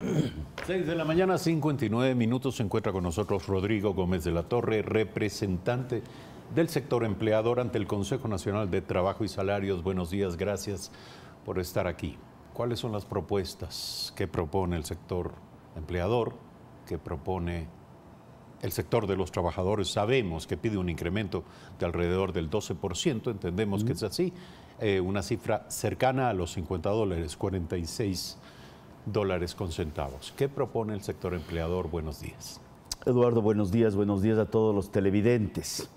6 de la mañana, 59 minutos, se encuentra con nosotros Rodrigo Gómez de la Torre, representante del sector empleador ante el Consejo Nacional de Trabajo y Salarios. Buenos días, gracias por estar aquí. ¿Cuáles son las propuestas que propone el sector empleador, que propone el sector de los trabajadores? Sabemos que pide un incremento de alrededor del 12%, entendemos que es así, una cifra cercana a los $50, 46 dólares con centavos. ¿Qué propone el sector empleador? Buenos días. Eduardo, buenos días a todos los televidentes.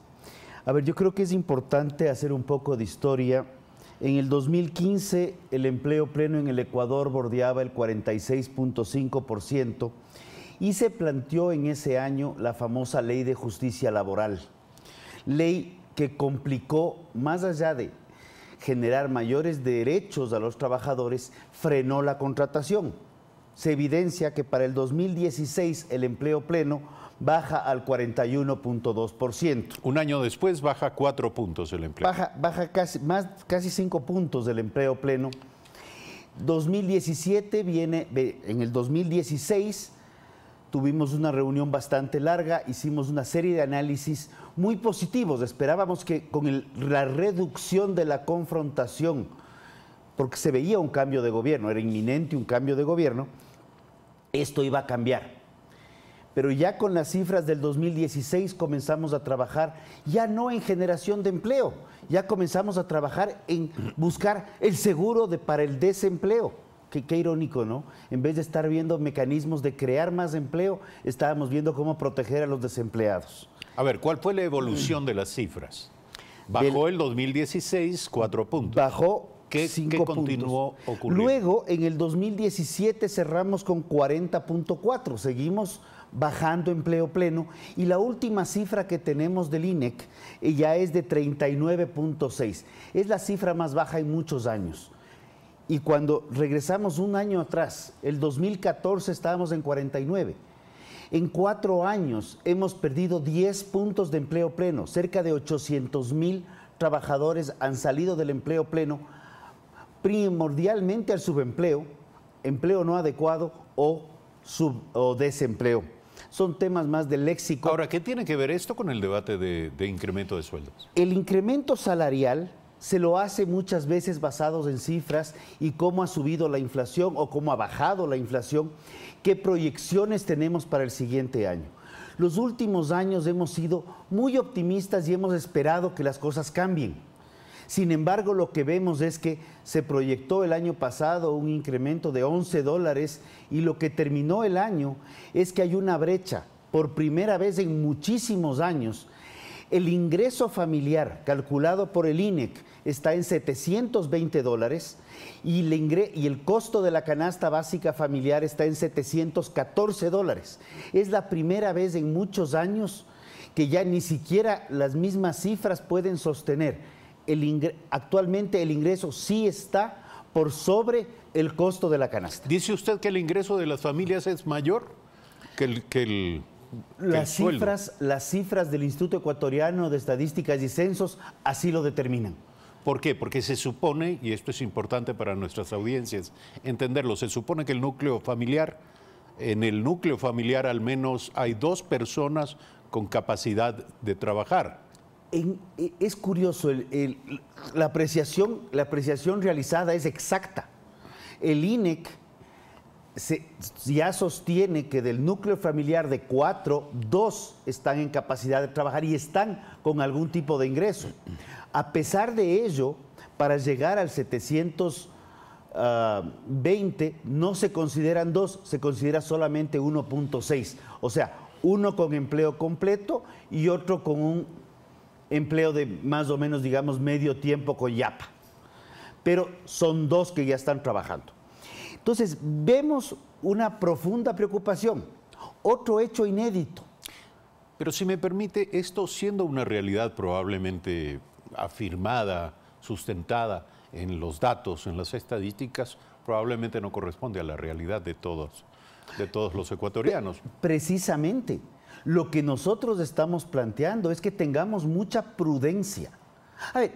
A ver, yo creo que es importante hacer un poco de historia. En el 2015 el empleo pleno en el Ecuador bordeaba el 46.5% y se planteó en ese año la famosa Ley de Justicia Laboral. Ley que complicó, más allá de generar mayores derechos a los trabajadores, frenó la contratación. Se evidencia que para el 2016 el empleo pleno baja al 41.2%. Un año después baja 4 puntos el empleo. Baja casi 5 puntos del empleo pleno. 2017 viene, en el 2016 tuvimos una reunión bastante larga, hicimos una serie de análisis muy positivos. Esperábamos que con la reducción de la confrontación, porque se veía un cambio de gobierno, era inminente un cambio de gobierno, esto iba a cambiar. Pero ya con las cifras del 2016 comenzamos a trabajar ya no en generación de empleo, ya comenzamos a trabajar en buscar el seguro para el desempleo. Qué irónico, ¿no? En vez de estar viendo mecanismos de crear más empleo, estábamos viendo cómo proteger a los desempleados. A ver, ¿cuál fue la evolución de las cifras? Bajó el 2016 4 puntos. Bajó ¿Qué continuó ocurriendo? Luego, en el 2017 cerramos con 40.4, seguimos bajando empleo pleno y la última cifra que tenemos del INEC ya es de 39.6. Es la cifra más baja en muchos años. Y cuando regresamos un año atrás, el 2014 estábamos en 49. En 4 años hemos perdido 10 puntos de empleo pleno. Cerca de 800,000 trabajadores han salido del empleo pleno, primordialmente al subempleo, empleo no adecuado o desempleo. Son temas más de léxico. Ahora, ¿qué tiene que ver esto con el debate de incremento de sueldos? El incremento salarial se lo hace muchas veces basados en cifras y cómo ha subido la inflación o cómo ha bajado la inflación, qué proyecciones tenemos para el siguiente año. Los últimos años hemos sido muy optimistas y hemos esperado que las cosas cambien. Sin embargo, lo que vemos es que se proyectó el año pasado un incremento de $11 y lo que terminó el año es que hay una brecha. Por primera vez en muchísimos años, el ingreso familiar calculado por el INEC está en $720 y el costo de la canasta básica familiar está en $714. Es la primera vez en muchos años que ya ni siquiera las mismas cifras pueden sostener. Actualmente el ingreso sí está por sobre el costo de la canasta. ¿Dice usted que el ingreso de las familias es mayor que el Las cifras del Instituto Ecuatoriano de Estadísticas y Censos así lo determinan. ¿Por qué? Porque se supone, y esto es importante para nuestras audiencias entenderlo, se supone que en el núcleo familiar al menos hay 2 personas con capacidad de trabajar. Es curioso, la apreciación realizada es exacta. El INEC ya sostiene que del núcleo familiar de 4, 2 están en capacidad de trabajar y están con algún tipo de ingreso. A pesar de ello, para llegar al 720 no se consideran 2, se considera solamente 1.6. O sea, uno con empleo completo y otro con un empleo de más o menos, digamos, medio tiempo con yapa. Pero son 2 que ya están trabajando. Entonces, vemos una profunda preocupación. Otro hecho inédito. Pero si me permite, esto siendo una realidad probablemente afirmada, sustentada en los datos, en las estadísticas, probablemente no corresponde a la realidad de todos los ecuatorianos. Precisamente, lo que nosotros estamos planteando es que tengamos mucha prudencia. A ver,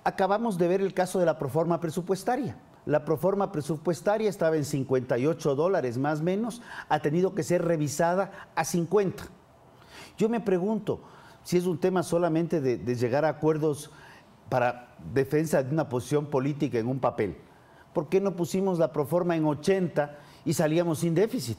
acabamos de ver el caso de la proforma presupuestaria. La proforma presupuestaria estaba en $58 más o menos, ha tenido que ser revisada a 50. Yo me pregunto si es un tema solamente de llegar a acuerdos para defensa de una posición política en un papel. ¿Por qué no pusimos la proforma en 80 y salíamos sin déficit?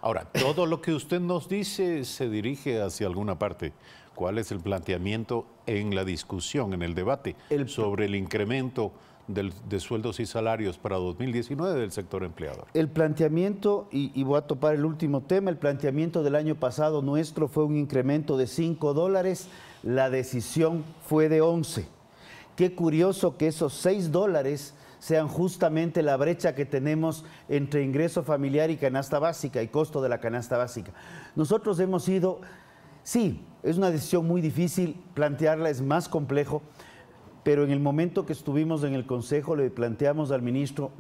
Ahora, todo lo que usted nos dice se dirige hacia alguna parte. ¿Cuál es el planteamiento en la discusión, en el debate sobre el incremento de sueldos y salarios para 2019 del sector empleador? El planteamiento, y voy a topar el último tema, el planteamiento del año pasado nuestro fue un incremento de $5, la decisión fue de 11. Qué curioso que esos $6 sean justamente la brecha que tenemos entre ingreso familiar y canasta básica y costo de la canasta básica. Nosotros hemos ido, sí, es una decisión muy difícil, plantearla es más complejo, pero en el momento que estuvimos en el Consejo le planteamos al ministro,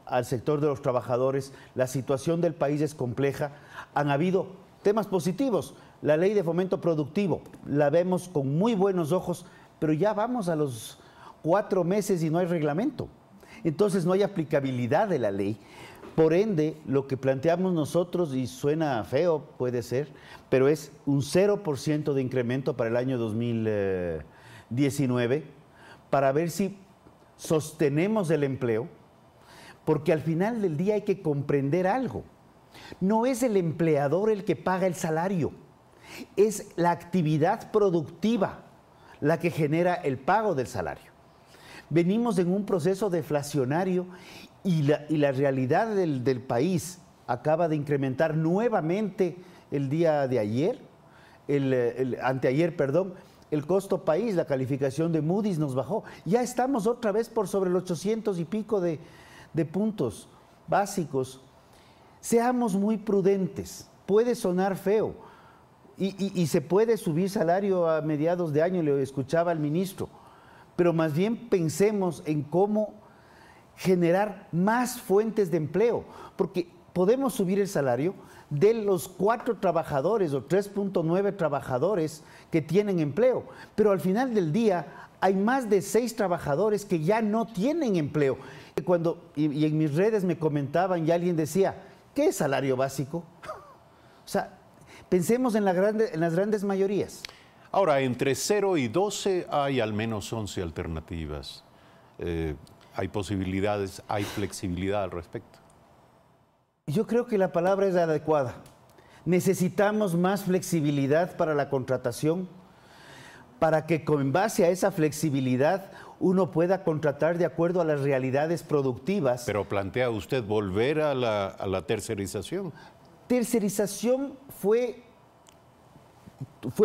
al sector de los trabajadores, la situación del país es compleja, han habido temas positivos, la ley de fomento productivo, la vemos con muy buenos ojos, pero ya vamos a los 4 meses y no hay reglamento. Entonces no hay aplicabilidad de la ley. Por ende, lo que planteamos nosotros, y suena feo, puede ser, pero es un 0% de incremento para el año 2019, para ver si sostenemos el empleo, porque al final del día hay que comprender algo. No es el empleador el que paga el salario, es la actividad productiva la que genera el pago del salario. Venimos en un proceso deflacionario y la realidad del país acaba de incrementar nuevamente el día de ayer, anteayer, perdón, el costo país, la calificación de Moody's nos bajó. Ya estamos otra vez por sobre los 800 y pico de puntos básicos. Seamos muy prudentes, puede sonar feo y se puede subir salario a mediados de año, le escuchaba al ministro, pero más bien pensemos en cómo generar más fuentes de empleo, porque podemos subir el salario de los 4 trabajadores o 3.9 trabajadores que tienen empleo, pero al final del día hay más de 6 trabajadores que ya no tienen empleo. Y en mis redes me comentaban y alguien decía, ¿qué es salario básico? O sea, pensemos en las grandes mayorías. Ahora, entre 0 y 12 hay al menos 11 alternativas. Hay posibilidades, hay flexibilidad al respecto. Yo creo que la palabra es adecuada. Necesitamos más flexibilidad para la contratación, para que con base a esa flexibilidad uno pueda contratar de acuerdo a las realidades productivas. Pero plantea usted volver a la tercerización. Tercerización fue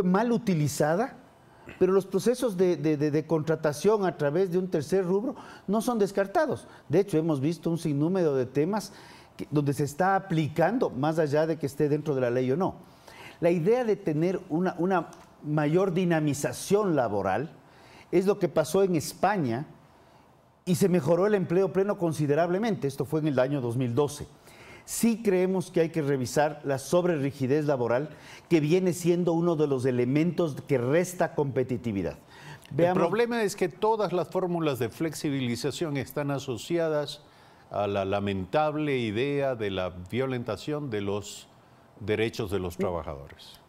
mal utilizada, pero los procesos de contratación a través de un tercer rubro no son descartados. De hecho, hemos visto un sinnúmero de temas donde se está aplicando, más allá de que esté dentro de la ley o no. La idea de tener una mayor dinamización laboral es lo que pasó en España y se mejoró el empleo pleno considerablemente. Esto fue en el año 2012. Sí creemos que hay que revisar la sobrerrigidez laboral, que viene siendo uno de los elementos que resta competitividad. El problema es que todas las fórmulas de flexibilización están asociadas a la lamentable idea de la violentación de los derechos de los trabajadores.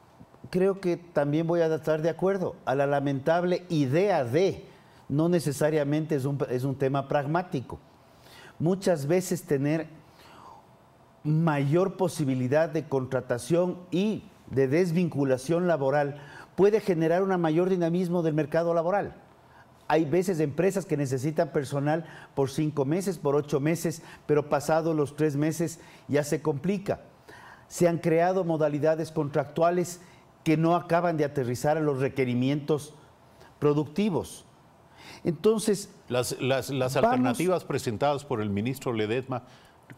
Creo que también voy a estar de acuerdo a la lamentable idea de, no necesariamente es un tema pragmático. Muchas veces tener mayor posibilidad de contratación y de desvinculación laboral puede generar un mayor dinamismo del mercado laboral. Hay veces empresas que necesitan personal por 5 meses, por 8 meses, pero pasados los 3 meses ya se complica. Se han creado modalidades contractuales que no acaban de aterrizar a los requerimientos productivos. Entonces, las alternativas presentadas por el ministro Ledesma,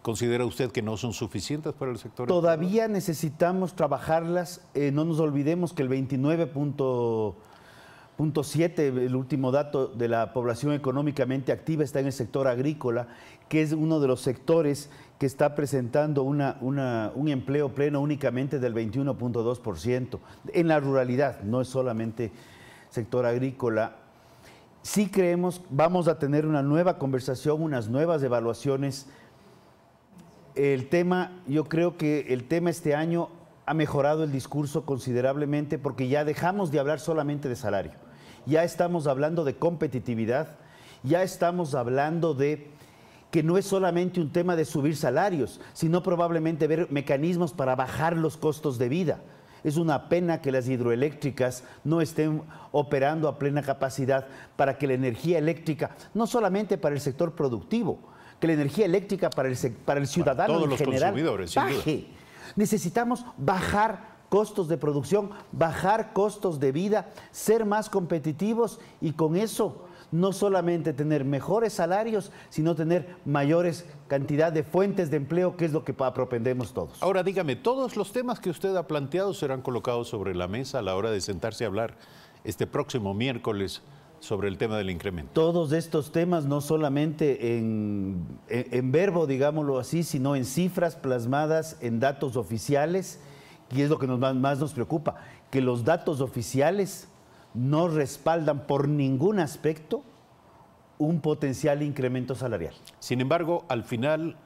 ¿considera usted que no son suficientes para el sector? Todavía necesitamos trabajarlas. No nos olvidemos que el 29.7, el último dato de la población económicamente activa, está en el sector agrícola, que es uno de los sectores que está presentando un empleo pleno únicamente del 21.2%. En la ruralidad, no es solamente sector agrícola. Sí creemos, vamos a tener una nueva conversación, unas nuevas evaluaciones. El tema, yo creo que el tema este año ha mejorado el discurso considerablemente porque ya dejamos de hablar solamente de salario. Ya estamos hablando de competitividad, ya estamos hablando de que no es solamente un tema de subir salarios, sino probablemente ver mecanismos para bajar los costos de vida. Es una pena que las hidroeléctricas no estén operando a plena capacidad para que la energía eléctrica, no solamente para el sector productivo, que la energía eléctrica para el ciudadano todos en los general consumidores, sin duda. baje. Necesitamos bajar costos de producción, bajar costos de vida, ser más competitivos y con eso no solamente tener mejores salarios, sino tener mayores cantidad de fuentes de empleo, que es lo que propendemos todos. Ahora dígame, ¿todos los temas que usted ha planteado serán colocados sobre la mesa a la hora de sentarse a hablar este próximo miércoles sobre el tema del incremento? Todos estos temas, no solamente en verbo, digámoslo así, sino en cifras plasmadas en datos oficiales, y es lo que más nos preocupa, que los datos oficiales no respaldan por ningún aspecto un potencial incremento salarial. Sin embargo, al final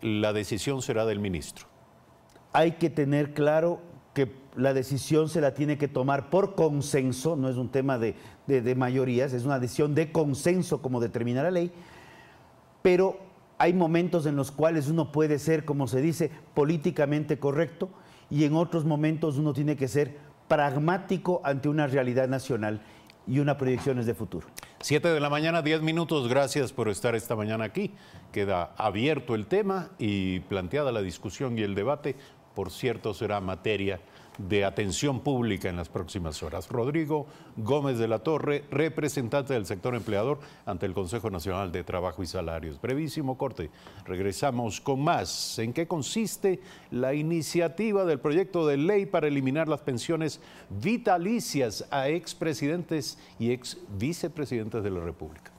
la decisión será del ministro. Hay que tener claro que la decisión se la tiene que tomar por consenso, no es un tema de mayorías, es una decisión de consenso como determina la ley, pero hay momentos en los cuales uno puede ser, como se dice, políticamente correcto y en otros momentos uno tiene que ser pragmático ante una realidad nacional y unas proyecciones de futuro. 7 de la mañana, 10 minutos. Gracias por estar esta mañana aquí. Queda abierto el tema y planteada la discusión y el debate. Por cierto, será materia de atención pública en las próximas horas. Rodrigo Gómez de la Torre, representante del sector empleador ante el Consejo Nacional de Trabajo y Salarios. Brevísimo corte. Regresamos con más. ¿En qué consiste la iniciativa del proyecto de ley para eliminar las pensiones vitalicias a expresidentes y ex vicepresidentes de la República?